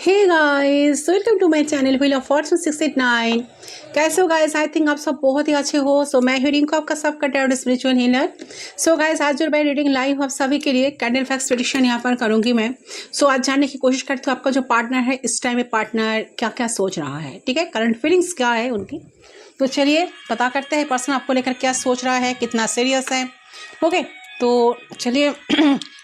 Hey guys, welcome to my channel Wheel of Fortune 689। कैसे हो guys? I think आप सब बहुत ही अच्छे हो। सो मैं हूँ रिंकू, आपका सबका tarot spiritual healer. So guys, आज जो मैं रीडिंग लाइव आप सभी के लिए कैंडल फैक्स प्रेडिक्शन यहाँ पर करूँगी मैं। सो आज जानने की कोशिश करती हूँ आपका जो पार्टनर है इस टाइम में पार्टनर क्या क्या सोच रहा है, ठीक है, करंट फीलिंग्स क्या है उनकी। तो चलिए पता करते हैं पर्सन आपको लेकर क्या सोच रहा है, कितना सीरियस है। ओके, तो चलिए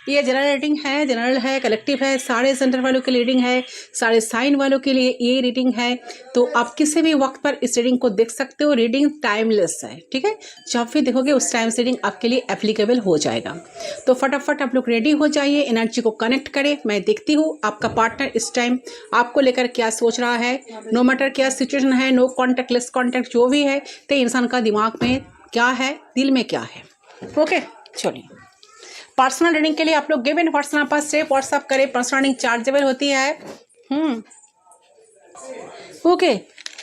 ये जनरल रीडिंग है, जनरल है, कलेक्टिव है, सारे सेंटर वालों के लिए रीडिंग है, सारे साइन वालों के लिए ये रीडिंग है। तो आप किसी भी वक्त पर इस रीडिंग को देख सकते हो। रीडिंग टाइमलेस है, ठीक है, जब भी देखोगे उस टाइम से रीडिंग आपके लिए एप्लीकेबल हो जाएगा। तो फटाफट आप लोग रेडी हो जाइए, एनर्जी को कनेक्ट करें। मैं देखती हूँ आपका पार्टनर इस टाइम आपको लेकर क्या सोच रहा है। नो मैटर क्या सिचुएशन है, नो कॉन्टैक्ट, लेस कॉन्टैक्ट, जो भी है, तो इंसान का दिमाग में क्या है, दिल में क्या है। ओके, चलिए पर्सनल रीडिंग के लिए आप लोग गिव इन पर्सनल पर सिर्फ व्हाट्सअप करें। पर्सनल रीडिंग चार्जेबल होती है। ओके,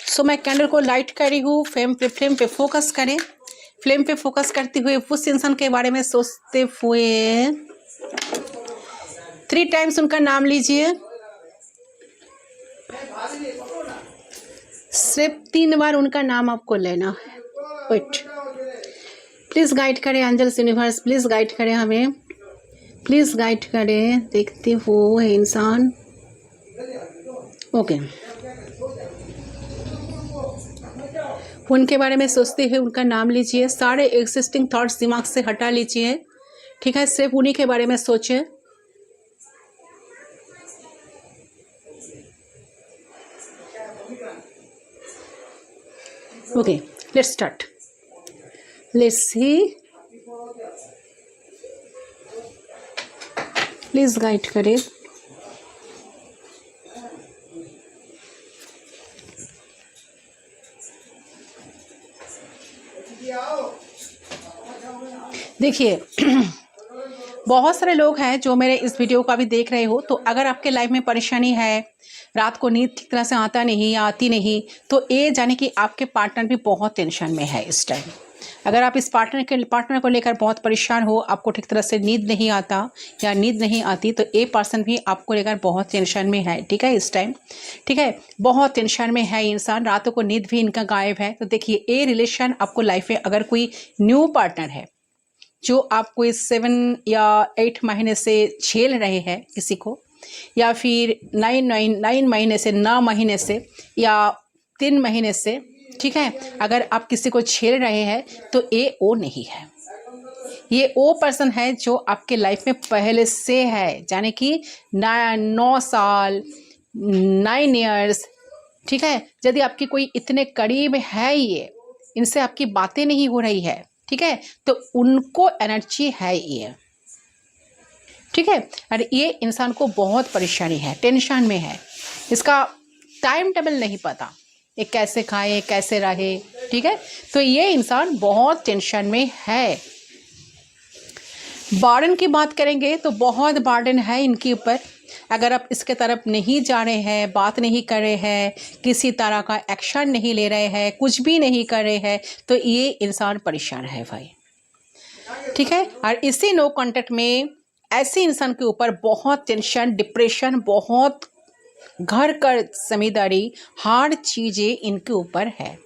सो मैं कैंडल को लाइट कर रही हूँ। फ्लेम पे फोकस करें। फ्लेम पे फोकस करते हुए उस इंसान के बारे में सोचते हुए 3 टाइम्स उनका नाम लीजिए। सिर्फ 3 बार उनका नाम आपको लेना है। वेट, प्लीज गाइड करें एंजल्स यूनिवर्स, प्लीज गाइड करें हमें, प्लीज गाइड करें। देखते हो है इंसान। ओके, उनके बारे में सोचते हुए उनका नाम लीजिए। सारे एग्जिस्टिंग थॉट्स दिमाग से हटा लीजिए, ठीक है, सिर्फ उन्हीं के बारे में सोचें। Okay, let's start. Let's see, please guide करें। देखिए बहुत सारे लोग हैं जो मेरे इस वीडियो को अभी देख रहे हो। तो अगर आपके लाइफ में परेशानी है, रात को नींद ठीक तरह से आता नहीं या आती नहीं, तो ये जाने कि आपके पार्टनर भी बहुत टेंशन में है इस टाइम। अगर आप इस पार्टनर को लेकर बहुत परेशान हो, आपको ठीक तरह से नींद नहीं आता या नींद नहीं आती, तो ये पर्सन भी आपको लेकर बहुत टेंशन में है, ठीक है, इस टाइम, ठीक है, बहुत टेंशन में है इंसान। रातों को नींद भी इनका गायब है। तो देखिए ये रिलेशन आपको लाइफ में अगर कोई न्यू पार्टनर है जो आपको इस 7 या 8 महीने से झेल रहे हैं किसी को, या फिर 9 महीने से, 9 महीने से, या 3 महीने से, ठीक है, अगर आप किसी को झेल रहे हैं तो ये वो नहीं है। ये वो पर्सन है जो आपके लाइफ में पहले से है, यानी कि 9 साल, 9 ईयर्स, ठीक है। यदि आपकी कोई इतने करीब है, ये इनसे आपकी बातें नहीं हो रही है, ठीक है, तो उनको एनर्जी है ये, ठीक है। और ये इंसान को बहुत परेशानी है, टेंशन में है, इसका टाइम टेबल नहीं पता, ये कैसे खाए कैसे रहे, ठीक है। तो ये इंसान बहुत टेंशन में है। बार्डन की बात करेंगे तो बहुत बार्डन है इनके ऊपर। अगर आप इसके तरफ नहीं जा रहे हैं, बात नहीं कर रहे हैं, किसी तरह का एक्शन नहीं ले रहे हैं, कुछ भी नहीं कर रहे हैं, तो ये इंसान परेशान है भाई, ठीक है। और इसी नो कांटेक्ट में ऐसे इंसान के ऊपर बहुत टेंशन, डिप्रेशन, बहुत घर का जिम्मेदारी, हार्ड चीज़ें इनके ऊपर है,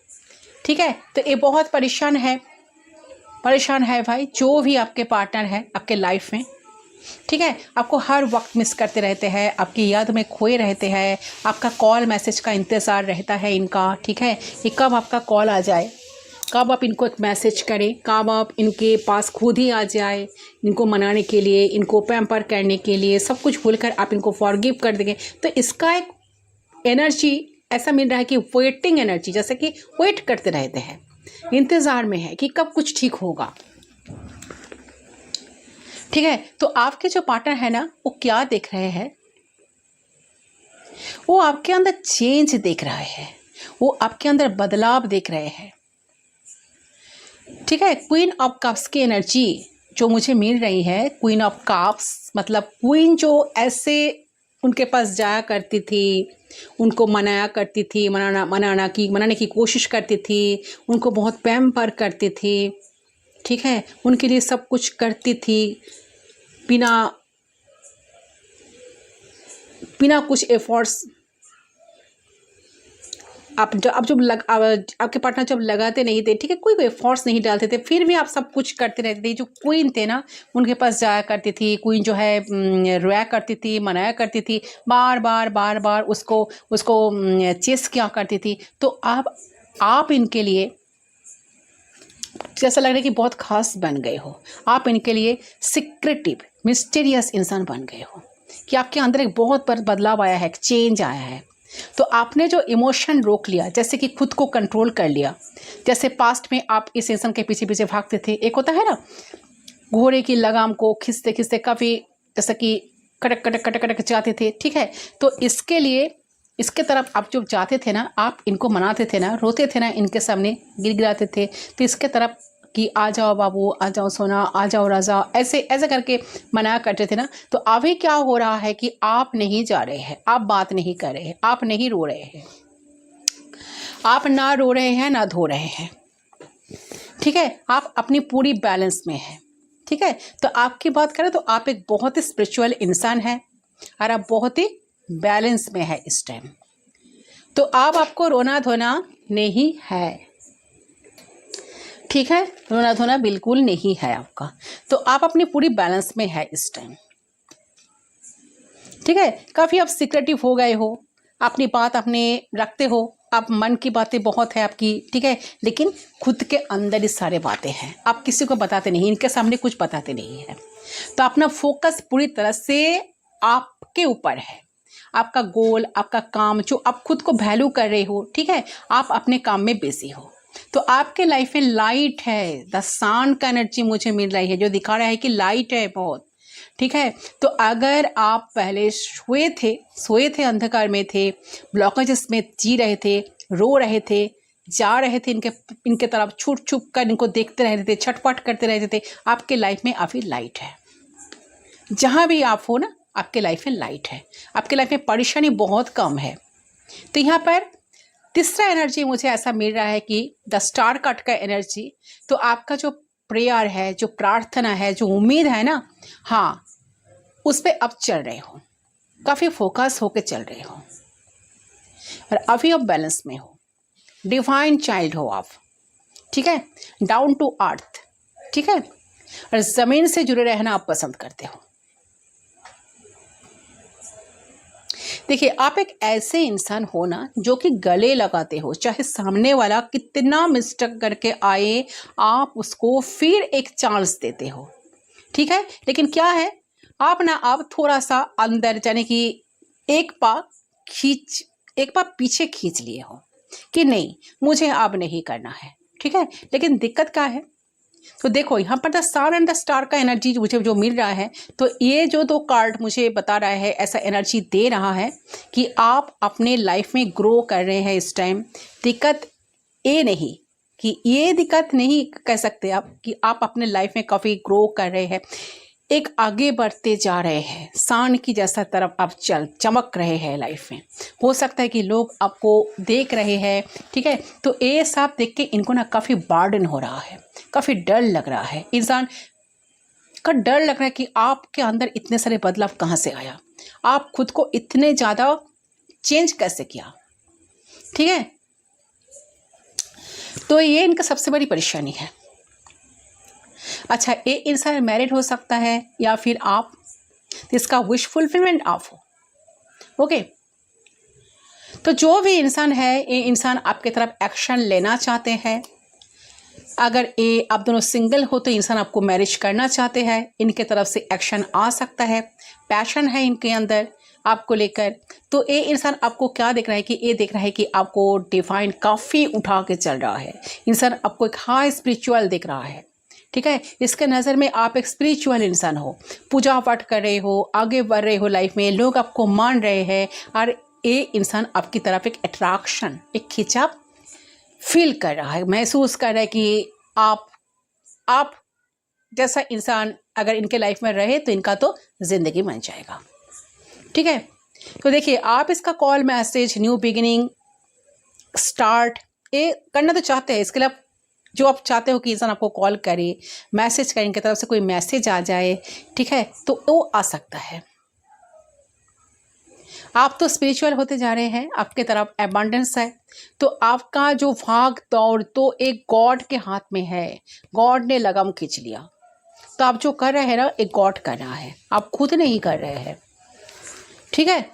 ठीक है। तो ये बहुत परेशान है भाई। जो भी आपके पार्टनर है आपके लाइफ में, ठीक है, आपको हर वक्त मिस करते रहते हैं, आपकी याद में खोए रहते हैं, आपका कॉल मैसेज का इंतज़ार रहता है इनका, ठीक है। ये कब आपका कॉल आ जाए, कब आप इनको एक मैसेज करें, कब आप इनके पास खुद ही आ जाए, इनको मनाने के लिए, इनको पैम्पर करने के लिए, सब कुछ भूलकर आप इनको फॉरगिव कर देंगे। तो इसका एक एनर्जी ऐसा मिल रहा है कि वेटिंग एनर्जी, जैसे कि वेट करते रहते हैं, इंतज़ार में है कि कब कुछ ठीक होगा, ठीक है। तो आपके जो पार्टनर है ना, वो क्या देख रहे हैं, वो आपके अंदर चेंज देख रहा है, वो आपके अंदर बदलाव देख रहे हैं, ठीक है। क्वीन ऑफ कप्स की एनर्जी जो मुझे मिल रही है, क्वीन ऑफ कप्स मतलब क्वीन जो ऐसे उनके पास जाया करती थी, उनको मनाया करती थी, मनाने की कोशिश करती थी, उनको बहुत पैम्पर करती थी, ठीक है, उनके लिए सब कुछ करती थी, बिना कुछ एफर्ट्स आपके पार्टनर जब लगाते नहीं थे, ठीक है, कोई एफर्ट्स नहीं डालते थे, फिर भी आप सब कुछ करते रहते थे। जो क्वीन थे ना, उनके पास जाया करती थी, क्वीन जो है रोया करती थी, मनाया करती थी, बार बार बार बार उसको उसको चेस किया करती थी। तो अब आप इनके लिए जैसा लग रहा है कि बहुत खास बन गए हो। आप इनके लिए सीक्रेटिव मिस्टीरियस इंसान बन गए हो, कि आपके अंदर एक बहुत बड़ा बदलाव आया है, एक चेंज आया है। तो आपने जो इमोशन रोक लिया, जैसे कि खुद को कंट्रोल कर लिया, जैसे पास्ट में आप इस इंसान के पीछे पीछे भागते थे, एक होता है ना घोड़े की लगाम को खींचते खींचते काफ़ी जैसा कि कटक कटक कटक कटक जाते थे, ठीक है। तो इसके लिए इसके तरफ आप जो जाते थे ना, आप इनको मनाते थे ना, रोते थे ना, इनके सामने गिड़गिड़ाते थे, तो इसके तरफ कि आ जाओ बाबू, आ जाओ सोना, आ जाओ राजा, ऐसे ऐसे करके मनाया करते थे ना। तो अभी क्या हो रहा है कि आप नहीं जा रहे हैं, आप बात नहीं कर रहे हैं, आप नहीं रो रहे हैं, आप ना रो रहे हैं ना धो रहे हैं, ठीक है। आप अपनी पूरी बैलेंस में हैं, ठीक है। तो आपकी बात करें तो आप एक बहुत ही स्पिरिचुअल इंसान हैं और आप बहुत ही बैलेंस में है इस टाइम। तो अब आपको रोना धोना नहीं है, ठीक है, रोना धोना बिल्कुल नहीं है आपका। तो आप अपनी पूरी बैलेंस में है इस टाइम, ठीक है। काफ़ी आप सीक्रेटिव हो गए हो, अपनी बात अपने रखते हो, आप मन की बातें बहुत है आपकी, ठीक है, लेकिन खुद के अंदर ही सारे बातें हैं, आप किसी को बताते नहीं, इनके सामने कुछ बताते नहीं है। तो अपना फोकस पूरी तरह से आपके ऊपर है, आपका गोल, आपका काम, जो आप खुद को वैल्यू कर रहे हो, ठीक है, आप अपने काम में बिजी हो। तो आपके लाइफ में लाइट है, द सन का एनर्जी मुझे मिल रही है, जो दिखा रहा है कि लाइट है बहुत, ठीक है। तो अगर आप पहले सोए थे अंधकार में थे, ब्लॉकेजेस में जी रहे थे, रो रहे थे, जा रहे थे इनके तरफ, छुप छुप कर इनको देखते रहते थे, छटपट करते रहते थे, आपके लाइफ में अभी लाइट है। जहाँ भी आप हो ना, आपके लाइफ में लाइट है, आपके लाइफ में परेशानी बहुत कम है। तो यहाँ पर तीसरा एनर्जी मुझे ऐसा मिल रहा है कि द स्टार कार्ड का एनर्जी। तो आपका जो प्रेयर है, जो प्रार्थना है, जो उम्मीद है ना, हाँ, उस पर अब चल रहे हो, काफ़ी फोकस होके चल रहे हो, और अभी आप बैलेंस में हो, डिवाइन चाइल्ड हो आप, ठीक है, डाउन टू अर्थ, ठीक है, और ज़मीन से जुड़े रहना आप पसंद करते हो। देखिए, आप एक ऐसे इंसान हो ना जो कि गले लगाते हो, चाहे सामने वाला कितना मिस्टेक करके आए, आप उसको फिर एक चांस देते हो, ठीक है। लेकिन क्या है, आप थोड़ा सा अंदर जाने की एक पा पीछे खींच लिए हो कि नहीं, मुझे अब नहीं करना है, ठीक है। लेकिन दिक्कत क्या है, तो देखो यहाँ पर the sun and the star का एनर्जी मुझे जो मिल रहा है, तो ये जो दो कार्ड मुझे बता रहा है, ऐसा एनर्जी दे रहा है कि आप अपने लाइफ में ग्रो कर रहे हैं इस टाइम। दिक्कत ये दिक्कत नहीं कह सकते आप कि आप अपने लाइफ में काफ़ी ग्रो कर रहे हैं, एक आगे बढ़ते जा रहे हैं, सान की जैसा तरफ आप चमक रहे हैं लाइफ में। हो सकता है कि लोग आपको देख रहे हैं, ठीक है। तो ये सब देख के इनको ना काफ़ी बर्डन हो रहा है, काफ़ी डर लग रहा है, इंसान का डर लग रहा है कि आपके अंदर इतने सारे बदलाव कहाँ से आया, आप खुद को इतने ज़्यादा चेंज कैसे किया, ठीक है। तो ये इनका सबसे बड़ी परेशानी है। अच्छा, ये इंसान मैरिड हो सकता है या फिर आप, इसका विश फुलफिलमेंट आप हो, ओके। तो जो भी इंसान है, ये इंसान आपके तरफ एक्शन लेना चाहते हैं। अगर ये आप दोनों सिंगल हो तो इंसान आपको मैरिज करना चाहते हैं, इनके तरफ से एक्शन आ सकता है, पैशन है इनके अंदर आपको लेकर। तो ये इंसान आपको क्या देख रहा है कि ये देख रहा है कि आपको डिवाइन काफ़ी उठा के चल रहा है, इंसान आपको एक हाई स्पिरिचुअल दिख रहा है, ठीक है। इसके नज़र में आप एक स्पिरिचुअल इंसान हो, पूजा पाठ कर रहे हो, आगे बढ़ रहे हो लाइफ में, लोग आपको मान रहे हैं, और ये इंसान आपकी तरफ एक अट्रैक्शन, एक खिंचाव फील कर रहा है, महसूस कर रहा है कि आप जैसा इंसान अगर इनके लाइफ में रहे तो इनका तो ज़िंदगी बन जाएगा, ठीक है। तो देखिए, आप इसका call message, new beginning, start ये करना तो चाहते हैं। इसके लिए जो आप चाहते हो कि इंसान आपको कॉल करे, मैसेज करे, इनकी तरफ से कोई मैसेज आ जाए, ठीक है, तो वो आ सकता है। आप तो स्पिरिचुअल होते जा रहे हैं, आपके तरफ एबंडेंस है, तो आपका जो भाग दौड़ तो एक गॉड के हाथ में है। गॉड ने लगम खींच लिया, तो आप जो कर रहे हैं ना, एक गॉड कर रहा है, आप खुद नहीं कर रहे हैं। ठीक है,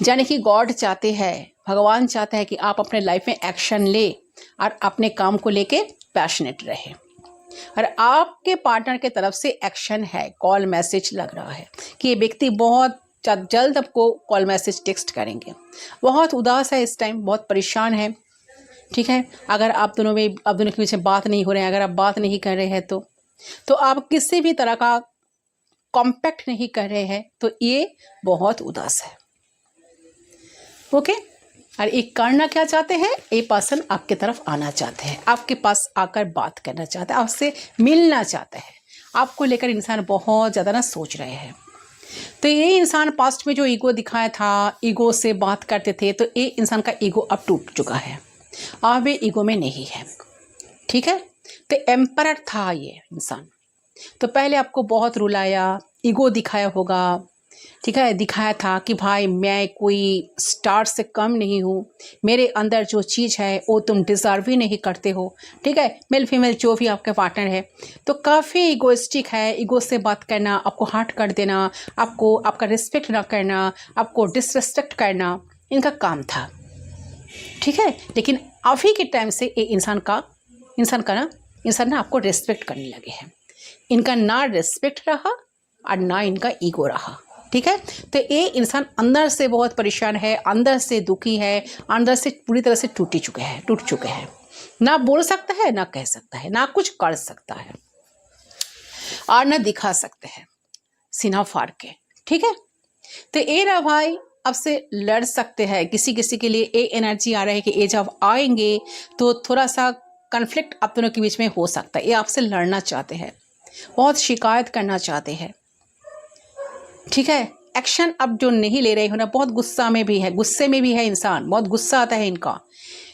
यानी कि गॉड चाहते हैं, भगवान चाहते हैं कि आप अपने लाइफ में एक्शन ले और अपने काम को लेके पैशनेट रहे। और आपके पार्टनर के तरफ से एक्शन है, कॉल मैसेज लग रहा है कि ये व्यक्ति बहुत जल्द आपको कॉल मैसेज टेक्स्ट करेंगे। बहुत उदास है इस टाइम, बहुत परेशान है। ठीक है, अगर आप दोनों के बीच में बात नहीं हो रहे हैं, अगर आप बात नहीं कर रहे हैं तो आप किसी भी तरह का कॉम्पैक्ट नहीं कर रहे हैं, तो ये बहुत उदास है। ओके, और एक करना क्या चाहते हैं, ये पर्सन आपके तरफ आना चाहते हैं, आपके पास आकर बात करना चाहते हैं, आपसे मिलना चाहते हैं। आपको लेकर इंसान बहुत ज़्यादा ना सोच रहे हैं। तो ये इंसान पास्ट में जो ईगो दिखाया था, ईगो से बात करते थे, तो ये इंसान का ईगो अब टूट चुका है, अब ये ईगो में नहीं है। ठीक है, तो एम्परर था ये इंसान, तो पहले आपको बहुत रुलाया, ईगो दिखाया होगा। ठीक है, दिखाया था कि भाई मैं कोई स्टार से कम नहीं हूँ, मेरे अंदर जो चीज़ है वो तुम डिज़र्व ही नहीं करते हो। ठीक है, मेल फीमेल जो भी आपके पार्टनर है, तो काफ़ी ईगोइस्टिक है, ईगो से बात करना, आपको हर्ट कर देना, आपको आपका रिस्पेक्ट ना करना, आपको डिसरिस्पेक्ट करना, इनका काम था। ठीक है, लेकिन अभी के टाइम से ये इंसान ना आपको रिस्पेक्ट करने लगे हैं। इनका ना रिस्पेक्ट रहा और ना इनका ईगो रहा। ठीक है, तो ये इंसान अंदर से बहुत परेशान है, अंदर से दुखी है, अंदर से पूरी तरह से टूट चुके हैं। ना बोल सकता है, ना कह सकता है, ना कुछ कर सकता है और ना दिखा सकते हैं सीना फाड़ के। ठीक है, तो ये ना भाई आपसे लड़ सकते हैं। किसी किसी के लिए ये एनर्जी आ रहा है कि ये जब आएंगे तो थोड़ा सा कन्फ्लिक्ट आप दोनों के बीच में हो सकता है। ये आपसे लड़ना चाहते हैं, बहुत शिकायत करना चाहते हैं। ठीक है, एक्शन अब जो नहीं ले रहे हो ना, बहुत गुस्से में भी है इंसान, बहुत गुस्सा आता है इनका।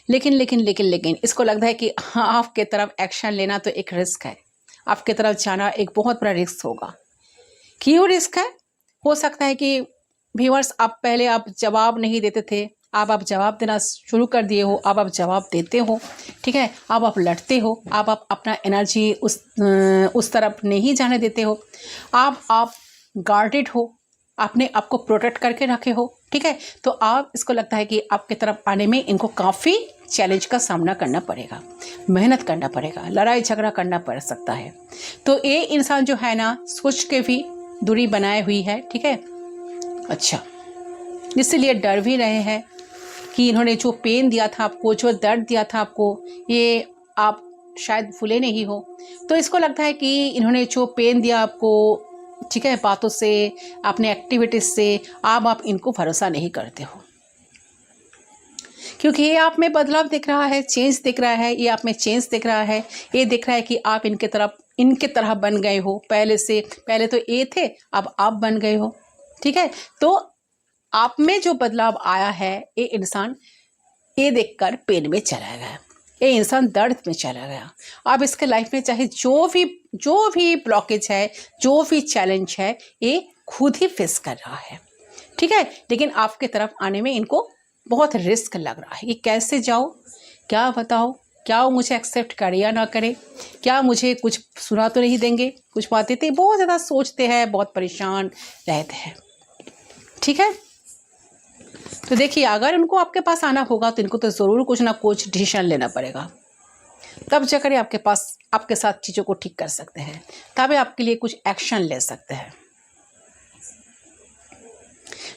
लेकिन इसको लगता है कि हाँ, आपके तरफ एक्शन लेना तो एक रिस्क है, आपके तरफ जाना एक बहुत बड़ा रिस्क होगा। क्यों रिस्क है? हो सकता है कि व्यूअर्स, पहले आप जवाब नहीं देते थे, अब आप जवाब देना शुरू कर दिए हो, अब आप जवाब देते हो। ठीक है, अब आप लड़ते हो, अब आप अपना एनर्जी उस तरफ नहीं जाने देते हो। आप गार्डेड हो, आपने आपको प्रोटेक्ट करके रखे हो। ठीक है, तो आप इसको लगता है कि आपके तरफ आने में इनको काफ़ी चैलेंज का सामना करना पड़ेगा, मेहनत करना पड़ेगा, लड़ाई झगड़ा करना पड़ सकता है। तो ये इंसान जो है ना, सोच के भी दूरी बनाए हुई है। ठीक है, अच्छा, इसलिए डर भी रहे हैं कि इन्होंने जो पेन दिया था आपको, जो दर्द दिया था आपको, ये आप शायद भूले नहीं हो। तो इसको लगता है कि इन्होंने जो पेन दिया आपको, ठीक है, बातों से, अपने एक्टिविटीज से, आप इनको भरोसा नहीं करते हो, क्योंकि ये आप में बदलाव दिख रहा है, चेंज दिख रहा है, ये आप में चेंज दिख रहा है। ये दिख रहा है कि आप इनके तरह बन गए हो। पहले तो ये थे, अब आप बन गए हो। ठीक है, तो आप में जो बदलाव आया है, ये इंसान ये देखकर पेन में चला गया, ये इंसान दर्द में चला गया। अब इसके लाइफ में चाहे जो भी ब्लॉकेज है, जो भी चैलेंज है, ये खुद ही फेस कर रहा है। ठीक है, लेकिन आपके तरफ आने में इनको बहुत रिस्क लग रहा है कि कैसे जाओ, क्या बताओ, क्या वो मुझे एक्सेप्ट करे या ना करे, क्या मुझे कुछ सुना तो नहीं देंगे, कुछ बातें तो बहुत ज़्यादा सोचते हैं, बहुत परेशान रहते हैं। ठीक है, तो देखिए, अगर उनको आपके पास आना होगा तो इनको तो ज़रूर कुछ ना कुछ डिसीजन लेना पड़ेगा, तब जाकर आपके साथ चीज़ों को ठीक कर सकते हैं, तब आपके लिए कुछ एक्शन ले सकते हैं।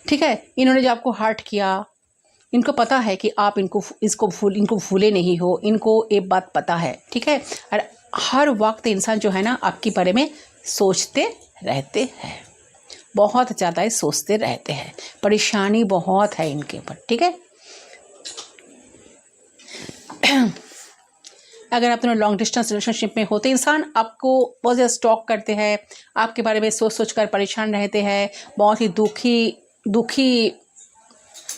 ठीक है, इन्होंने जो आपको हर्ट किया, इनको पता है कि आप इनको भूले नहीं हो, इनको एक बात पता है। ठीक है, और हर वक्त इंसान जो है ना, आपके बारे में सोचते रहते हैं, बहुत ज़्यादा ही सोचते रहते हैं, परेशानी बहुत है इनके ऊपर। ठीक है, अगर आप दोनों लॉन्ग डिस्टेंस रिलेशनशिप में हो तो इंसान आपको बहुत ज़्यादा स्टॉक करते हैं, आपके बारे में सोच कर परेशान रहते हैं, बहुत ही दुखी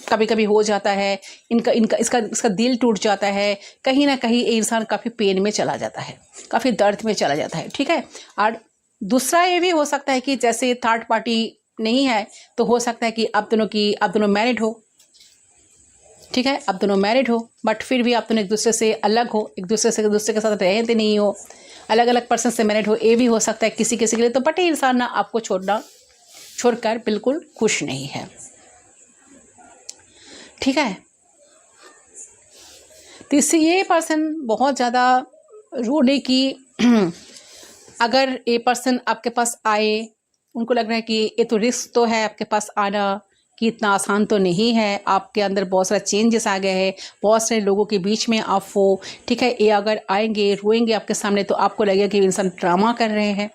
कभी कभी हो जाता है। इसका दिल टूट जाता है, कहीं ना कहीं ये इंसान काफ़ी पेन में चला जाता है, काफ़ी दर्द में चला जाता है। ठीक है, और दूसरा ये भी हो सकता है कि जैसे थर्ड पार्टी नहीं है तो हो सकता है कि आप दोनों मैरिड हो, ठीक है, आप दोनों मैरिड हो, बट फिर भी आप दोनों एक दूसरे से अलग हो, एक दूसरे के साथ रहते नहीं हो, अलग अलग पर्सन से मैरिड हो, ये भी हो सकता है किसी किसी के लिए। तो बट ये इंसान ना आपको छोड़कर बिल्कुल खुश नहीं है, ठीक है। तो इससे ये पर्सन बहुत ज़्यादा रोने की अगर ये पर्सन आपके पास आए, उनको लग रहा है कि ये तो रिस्क तो है आपके पास आना, कि इतना आसान तो नहीं है, आपके अंदर बहुत सारा चेंजेस आ गए हैं, बहुत सारे लोगों के बीच में आप हो, ठीक है। ये अगर आएंगे रोएंगे आपके सामने तो आपको लगेगा कि इंसान ड्रामा कर रहे हैं,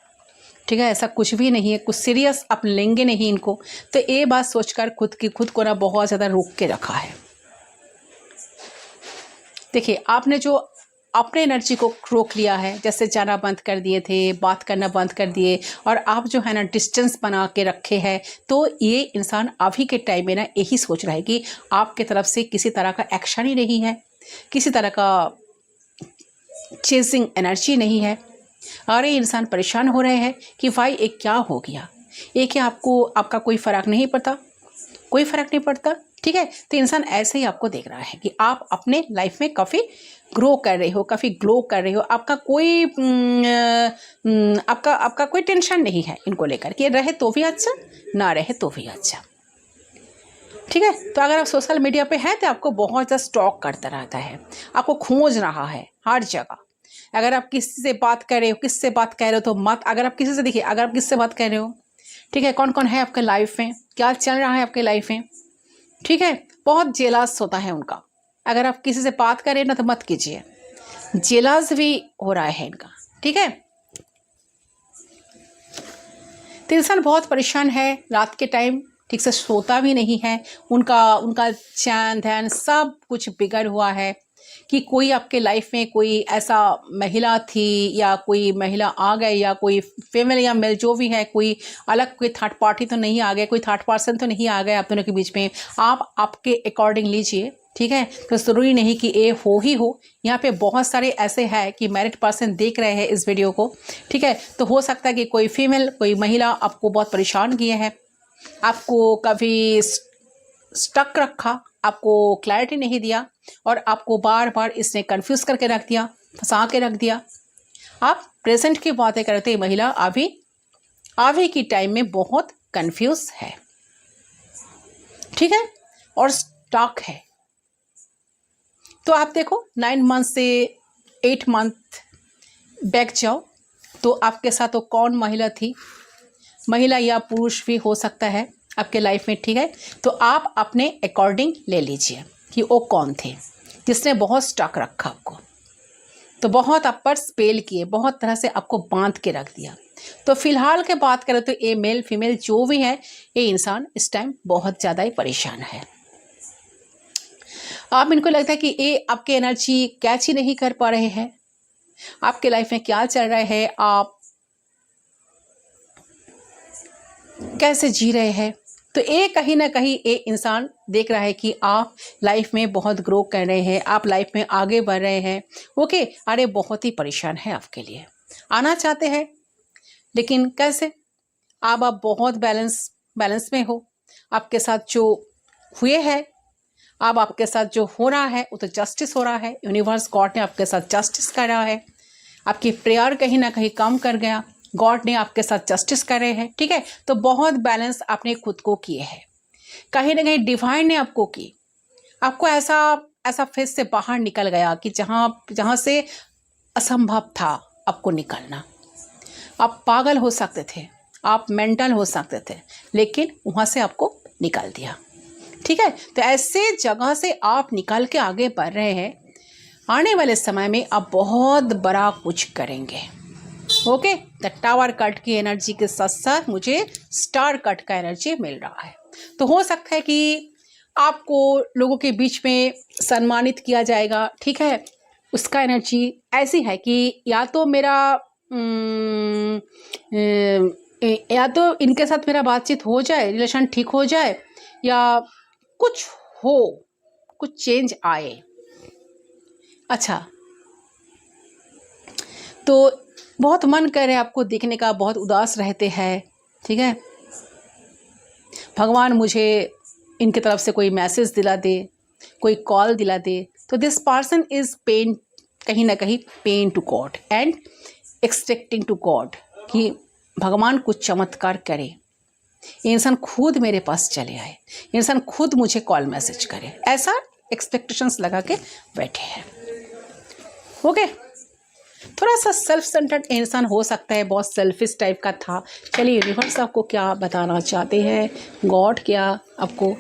ठीक है। ऐसा कुछ भी नहीं है, कुछ सीरियस आप लेंगे नहीं इनको। तो ये बात सोचकर खुद को ना बहुत ज़्यादा रोक के रखा है। देखिए, आपने जो अपने एनर्जी को रोक लिया है, जैसे जाना बंद कर दिए थे, बात करना बंद कर दिए, और आप जो है ना डिस्टेंस बना के रखे हैं, तो ये इंसान अभी के टाइम में ना यही सोच रहा है कि आपके तरफ से किसी तरह का एक्शन ही नहीं है, किसी तरह का चेजिंग एनर्जी नहीं है। और ये इंसान परेशान हो रहे हैं कि भाई ये क्या हो गया, ये क्या आपका कोई फ़र्क नहीं पड़ता, कोई फ़र्क नहीं पड़ता, ठीक है। तो इंसान ऐसे ही आपको देख रहा है कि आप अपने लाइफ में काफ़ी ग्रो कर रहे हो, काफ़ी ग्लो कर रहे हो, आपका कोई टेंशन नहीं है इनको लेकर कि रहे तो भी अच्छा, ना रहे तो भी अच्छा, ठीक है। तो अगर आप सोशल मीडिया पे हैं तो आपको बहुत ज़्यादा स्टॉक करता रहता है, आपको खोज रहा है हर जगह। अगर आप किसी से बात कर रहे हो, किससे बात कर रहे हो तो मत, अगर आप किसी से देखिए, अगर आप किससे बात कर रहे हो, ठीक है, कौन कौन है आपके लाइफ में, क्या चल रहा है आपके लाइफ में, ठीक है। बहुत जेलस होता है उनका, अगर आप किसी से बात करें ना तो मत कीजिए, जेलस भी हो रहा है इनका, ठीक है। तो इंसान बहुत परेशान है, रात के टाइम ठीक से सोता भी नहीं है, उनका चैन ध्यान सब कुछ बिगड़ हुआ है कि कोई आपके लाइफ में कोई ऐसा महिला थी या कोई महिला आ गए या कोई फीमेल या मेल जो भी है, कोई अलग कोई थर्ड पार्टी तो नहीं आ गए, कोई थर्ड पर्सन तो नहीं आ गए आप दोनों के बीच में। आप आपके अकॉर्डिंग लीजिए, ठीक है। तो ज़रूरी नहीं कि ये हो ही हो, यहाँ पे बहुत सारे ऐसे हैं कि मैरिड पर्सन देख रहे हैं इस वीडियो को, ठीक है। तो हो सकता है कि कोई फीमेल कोई महिला आपको बहुत परेशान किए हैं, आपको कभी स्टक रखा, आपको क्लैरिटी नहीं दिया, और आपको बार बार इसने कंफ्यूज करके रख दिया, फंसा के रख दिया। आप प्रेजेंट की बातें करते हैं, महिला अभी की टाइम में बहुत कंफ्यूज है, ठीक है, और स्टक है। तो आप देखो 9 मंथ से 8 मंथ बैक जाओ तो आपके साथ वो कौन महिला थी, महिला या पुरुष भी हो सकता है आपके लाइफ में, ठीक है। तो आप अपने अकॉर्डिंग ले लीजिए कि वो कौन थे जिसने बहुत स्टक रखा आपको, तो बहुत आप पर स्पेल किए, बहुत तरह से आपको बांध के रख दिया। तो फिलहाल के बात करें तो ये मेल फीमेल जो भी है, ये इंसान इस टाइम बहुत ज़्यादा ही परेशान है। आप इनको लगता है कि ये आपकी एनर्जी कैच ही नहीं कर पा रहे हैं, आपके लाइफ में क्या चल रहा है, आप कैसे जी रहे हैं। तो ये कहीं ना कहीं ये इंसान देख रहा है कि आप लाइफ में बहुत ग्रो कर रहे हैं, आप लाइफ में आगे बढ़ रहे हैं, ओके। अरे बहुत ही परेशान है आपके लिए, आना चाहते हैं लेकिन कैसे। आप बहुत बैलेंस में हो, आपके साथ जो हुए हैं, अब आपके साथ जो हो रहा है वो तो जस्टिस हो रहा है, यूनिवर्स गॉड ने आपके साथ जस्टिस कर रहा है, आपकी प्रेयर कहीं ना कहीं कम कर गया, गॉड ने आपके साथ जस्टिस कर रहे हैं, ठीक है। तो बहुत बैलेंस आपने खुद को किए हैं, कहीं ना कहीं डिवाइन ने आपको की, आपको ऐसा फेज से बाहर निकल गया कि जहाँ से असंभव था आपको निकलना। आप पागल हो सकते थे, आप मेंटल हो सकते थे, लेकिन वहाँ से आपको निकाल दिया, ठीक है। तो ऐसे जगह से आप निकल के आगे बढ़ रहे हैं, आने वाले समय में आप बहुत बड़ा कुछ करेंगे, ओके। द टावर कट की एनर्जी के साथ साथ मुझे स्टार कट का एनर्जी मिल रहा है। तो हो सकता है कि आपको लोगों के बीच में सम्मानित किया जाएगा, ठीक है। उसका एनर्जी ऐसी है कि या तो या तो इनके साथ मेरा बातचीत हो जाए, रिलेशन ठीक हो जाए, या कुछ हो, कुछ चेंज आए। अच्छा, तो बहुत मन कर रहे हैं आपको देखने का, बहुत उदास रहते हैं, ठीक है। भगवान मुझे इनकी तरफ से कोई मैसेज दिला दे, कोई कॉल दिला दे। तो दिस पर्सन इज़ पेन, कहीं ना कहीं pain to God and expecting to God कि भगवान कुछ चमत्कार करे, ये इंसान खुद मेरे पास चले आए, ये इंसान खुद मुझे कॉल मैसेज करे, ऐसा एक्सपेक्टेशंस लगा के बैठे हैं। ओके, थोड़ा सा सेल्फ सेंटर्ड इंसान हो सकता है, बहुत सेल्फिश टाइप का था। चलिए यूनिवर्स आपको क्या बताना चाहते हैं, गॉड क्या आपको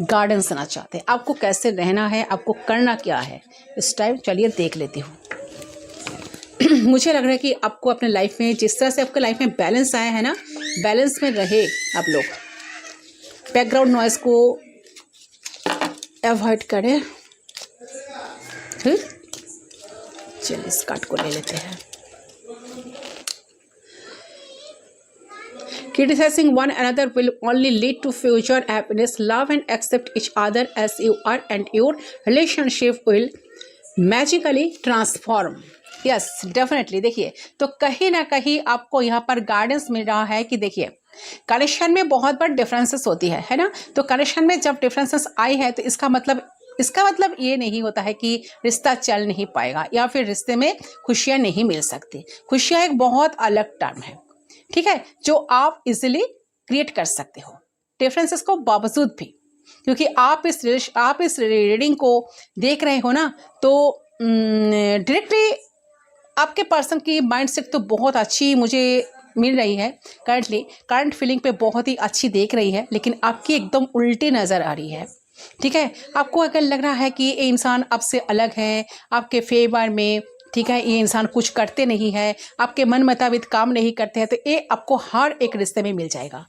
गाइडेंस देना चाहते हैं, आपको कैसे रहना है, आपको करना क्या है इस टाइम। चलिए देख लेती हूँ। मुझे लग रहा है कि आपको अपने लाइफ में जिस तरह से आपके लाइफ में बैलेंस आया है ना, बैलेंस में रहे आप लोग। बैकग्राउंड नॉइज़ को अवॉइड करें। ठीक, चलिए इस कार्ड को ले लेते हैं। Criticizing one another will only lead to future happiness. Love and accept each other as you are and your relationship will magically transform. Yes, definitely। देखिए, तो कहीं ना कहीं आपको यहाँ पर गाइडेंस मिल रहा है कि देखिए कनेक्शन में बहुत बड़ी डिफरेंसेस होती है ना। तो कनेक्शन में जब डिफरेंसेस आई है तो इसका मतलब ये नहीं होता है कि रिश्ता चल नहीं पाएगा या फिर रिश्ते में खुशियाँ नहीं मिल सकती। खुशियाँ एक बहुत अलग टर्म है, ठीक है, जो आप इजीली क्रिएट कर सकते हो डिफरेंसेस को बावजूद भी, क्योंकि आप इस रीडिंग को देख रहे हो ना, तो डायरेक्टली आपके पर्सन की माइंडसेट तो बहुत अच्छी मुझे मिल रही है। करंट फीलिंग पे बहुत ही अच्छी देख रही है, लेकिन आपकी एकदम उल्टी नज़र आ रही है। ठीक है, आपको अगर लग रहा है कि ये इंसान आपसे अलग है, आपके फेवर में, ठीक है, ये इंसान कुछ करते नहीं है, आपके मन मुताबिक काम नहीं करते हैं, तो ये आपको हर एक रिश्ते में मिल जाएगा,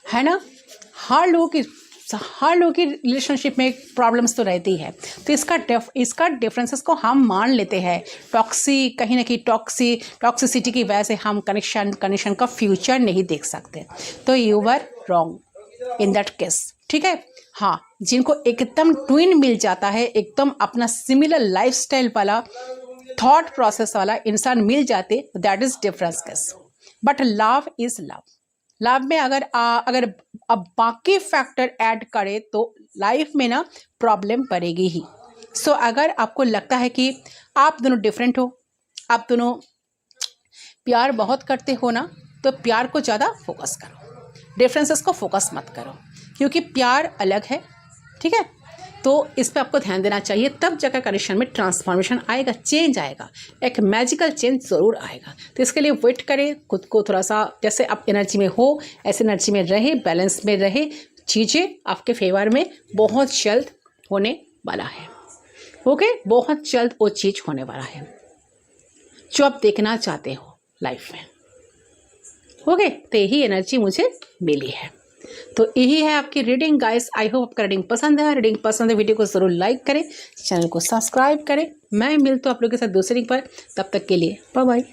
है ना। हर लोगों की रिलेशनशिप में प्रॉब्लम्स तो रहती है। तो इसका डिफरेंसेस को हम मान लेते हैं। कहीं ना कहीं टॉक्सिसिटी की वजह से हम कनेक्शन का फ्यूचर नहीं देख सकते। तो you were wrong in that case, ठीक है। हाँ, जिनको एकदम ट्विन मिल जाता है, एकदम अपना सिमिलर लाइफस्टाइल वाला, थॉट प्रोसेस वाला इंसान मिल जाते, that is difference case. But love is love में अगर अब बाकी फैक्टर ऐड करें तो लाइफ में ना प्रॉब्लम पड़ेगी ही। सो अगर आपको लगता है कि आप दोनों डिफरेंट हो, आप दोनों प्यार बहुत करते हो ना, तो प्यार को ज़्यादा फोकस करो, डिफरेंसेस को फोकस मत करो, क्योंकि प्यार अलग है, ठीक है। तो इस पे आपको ध्यान देना चाहिए, तब जाकर कनेक्शन में ट्रांसफॉर्मेशन आएगा, चेंज आएगा, एक मैजिकल चेंज ज़रूर आएगा। तो इसके लिए वेट करें, खुद को थोड़ा सा, जैसे आप एनर्जी में हो ऐसे एनर्जी में रहे, बैलेंस में रहे, चीज़ें आपके फेवर में बहुत जल्द होने वाला है। ओके, बहुत जल्द वो चीज़ होने वाला है जो आप देखना चाहते हो लाइफ में। ओके, तो यही एनर्जी मुझे मिली है। तो यही है आपकी रीडिंग गाइस। आई होप आपका रीडिंग पसंद है। रीडिंग पसंद है, वीडियो को ज़रूर लाइक करें, चैनल को सब्सक्राइब करें। मैं मिलता हूँ आप लोगों के साथ दूसरी पर, तब तक के लिए बाय बाय।